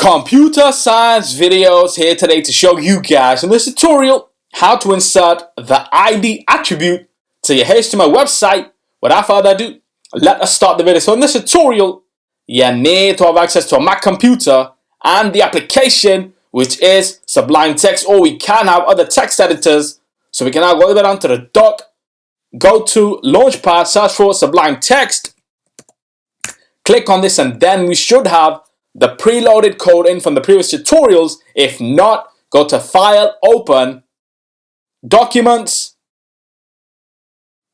Computer science videos here today to show you guys in this tutorial how to insert the ID attribute to your HTML website. Without further ado, let us start the video. So in this tutorial, you need to have access to a Mac computer and the application, which is Sublime Text, or we can have other text editors. So we can now go all the way down to the dock, go to Launchpad, search for Sublime Text, click on this, and then we should have the preloaded code in from the previous tutorials. If not, go to File, Open, Documents,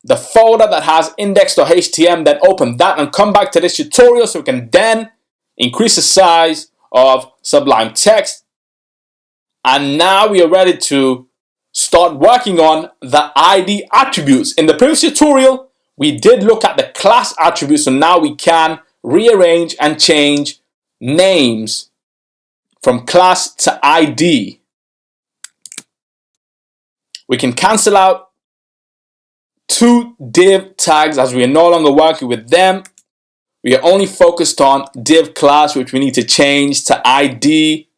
the folder that has index.html, then open that and come back to this tutorial so we can then increase the size of Sublime Text. And now we are ready to start working on the ID attributes. In the previous tutorial, we did look at the class attributes, so now we can rearrange and change names from class to ID. We can cancel out two div tags as we are no longer working with them. We are only focused on div class, which we need to change to ID.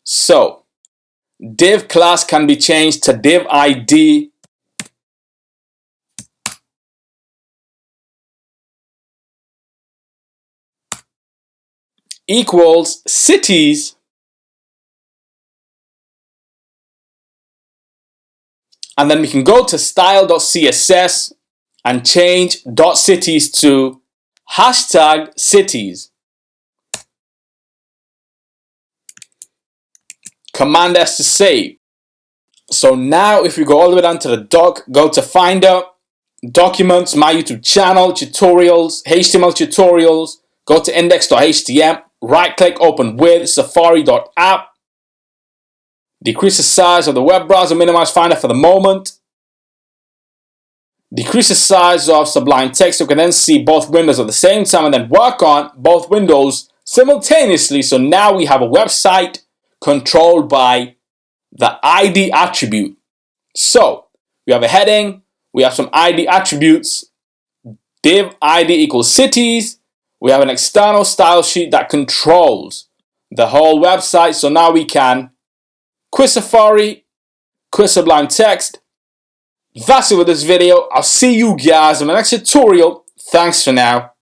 So div class can be changed to div ID. Equals cities and then we can go to style.css and change .cities to hashtag cities. Command S to save. So now if we go all the way down to the dock, go to Finder, Documents, My YouTube Channel, Tutorials, HTML Tutorials, go to index.html, right click, open with safari.app, decrease the size of the web browser, minimize Finder for the moment, decrease the size of Sublime Text so we can then see both windows at the same time and then work on both windows simultaneously. So now we have a website controlled by the ID attribute. So we have a heading, we have some ID attributes, div ID equals cities. We have an external style sheet that controls the whole website. So now we can quit Safari, quit Sublime Text. That's it with this video. I'll see you guys in the next tutorial. Thanks for now.